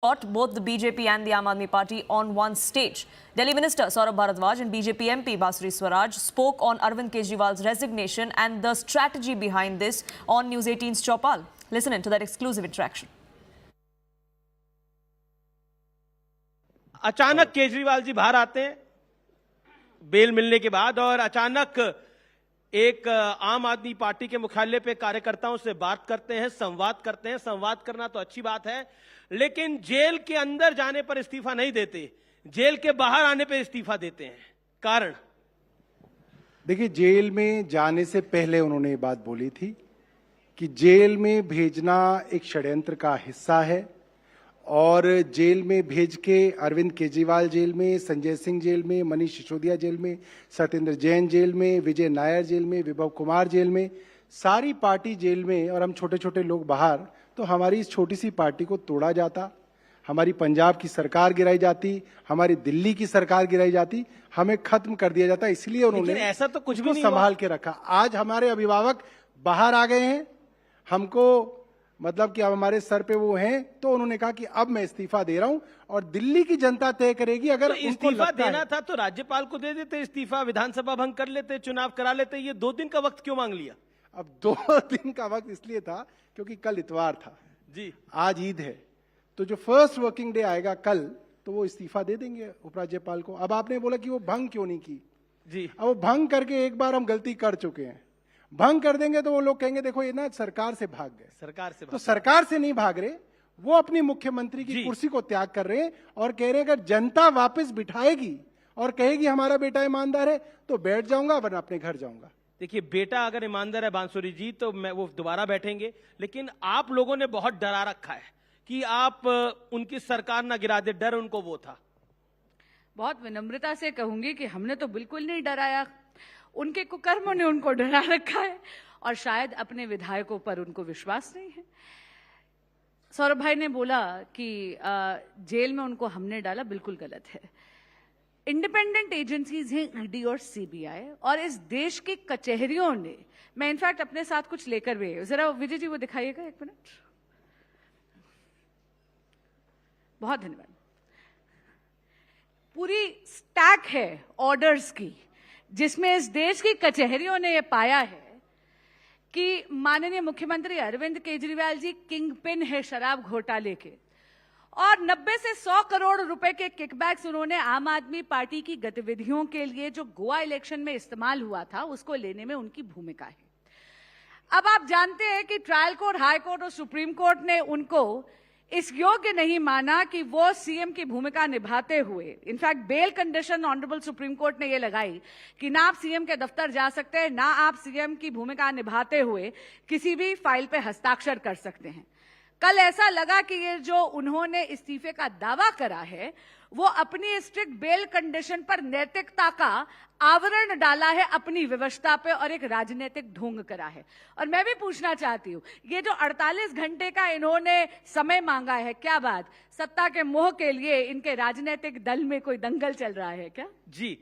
Got both the BJP and the Aam Aadmi Party on one stage. Delhi Minister Saurabh Bharadwaj and BJP MP Basuri Swaraj spoke on Arvind Kejriwal's resignation and the strategy behind this on News 18's Chopal. Listen in to that exclusive interaction. अचानक केजरीवाल जी बाहर आते हैं bell मिलने के बाद और अचानक एक आम आदमी पार्टी के मुख्यालय पे कार्यकर्ताओं से बात करते हैं, संवाद करते हैं। संवाद करना तो अच्छी बात है, लेकिन जेल के अंदर जाने पर इस्तीफा नहीं देते, जेल के बाहर आने पर इस्तीफा देते हैं। कारण देखिए, जेल में जाने से पहले उन्होंने ये बात बोली थी कि जेल में भेजना एक षड्यंत्र का हिस्सा है और जेल में भेज के अरविंद केजरीवाल जेल में, संजय सिंह जेल में, मनीष सिसोदिया जेल में, सत्येंद्र जैन जेल में, विजय नायर जेल में, विभव कुमार जेल में, सारी पार्टी जेल में और हम छोटे छोटे लोग बाहर, तो हमारी इस छोटी सी पार्टी को तोड़ा जाता, हमारी पंजाब की सरकार गिराई जाती, हमारी दिल्ली की सरकार गिराई जाती, हमें खत्म कर दिया जाता। इसलिए उन्होंने ऐसा तो कुछ भी नहीं संभाल के रखा। आज हमारे अभिभावक बाहर आ गए हैं, हमको मतलब कि अब हमारे सर पे वो हैं, तो उन्होंने कहा कि अब मैं इस्तीफा दे रहा हूं और दिल्ली की जनता तय करेगी। अगर तो इस्तीफा देना था तो राज्यपाल को दे देते इस्तीफा, विधानसभा भंग कर लेते, चुनाव करा लेते। ये 2 दिन का वक्त क्यों मांग लिया? अब 2 दिन का वक्त इसलिए था क्योंकि कल इतवार था जी, आज ईद है, तो जो फर्स्ट वर्किंग डे आएगा कल, तो वो इस्तीफा दे देंगे उपराज्यपाल को। अब आपने बोला कि वो भंग क्यों नहीं की जी, अब वो भंग करके एक बार हम गलती कर चुके हैं, भंग कर देंगे तो वो लोग कहेंगे देखो ये ना सरकार से भाग गए। तो सरकार से नहीं भाग रहे, वो अपनी मुख्यमंत्री की कुर्सी को त्याग कर रहे हैं और कह रहे हैं अगर जनता वापस बिठाएगी और कहेगी हमारा बेटा ईमानदार है तो बैठ जाऊंगा, वरना अपने घर जाऊंगा। देखिए, बेटा अगर ईमानदार है बांसुरी जी तो मैं वो दोबारा बैठेंगे, लेकिन आप लोगों ने बहुत डरा रखा है कि आप उनकी सरकार ना गिरा दे, डर उनको वो था। बहुत विनम्रता से कहूंगी कि हमने तो बिल्कुल नहीं डराया, उनके कुकर्मों ने उनको डरा रखा है और शायद अपने विधायकों पर उनको विश्वास नहीं है। सौरभ भाई ने बोला कि जेल में उनको हमने डाला, बिल्कुल गलत है। इंडिपेंडेंट एजेंसीज हैं ईडी और सीबीआई, और इस देश की कचहरियों ने, मैं इनफैक्ट अपने साथ कुछ लेकर भी, जरा विजय जी वो दिखाइएगा 1 मिनट। बहुत धन्यवाद। पूरी स्टैक है ऑर्डर्स की, जिसमें इस देश की कचहरियों ने यह पाया है कि माननीय मुख्यमंत्री अरविंद केजरीवाल जी किंग पिन है शराब घोटाले के, और 90 से 100 करोड़ रुपए के किकबैक्स उन्होंने आम आदमी पार्टी की गतिविधियों के लिए जो गोवा इलेक्शन में इस्तेमाल हुआ था उसको लेने में उनकी भूमिका है। अब आप जानते हैं कि ट्रायल कोर्ट, हाई कोर्ट और सुप्रीम कोर्ट ने उनको इस योग्य नहीं माना कि वो सीएम की भूमिका निभाते हुए, in fact bail condition honourable supreme court ने ये लगाई कि ना आप सीएम के दफ्तर जा सकते हैं, ना आप सीएम की भूमिका निभाते हुए किसी भी फाइल पे हस्ताक्षर कर सकते हैं। कल ऐसा लगा कि ये जो उन्होंने इस्तीफे का दावा करा है वो अपनी स्ट्रिक्ट बेल कंडीशन पर नैतिकता का आवरण डाला है अपनी व्यवस्था पे और एक राजनीतिक ढोंग करा है। और मैं भी पूछना चाहती हूं, ये जो 48 घंटे का इन्होंने समय मांगा है, क्या बात सत्ता के मोह के लिए इनके राजनीतिक दल में कोई दंगल चल रहा है क्या? जी,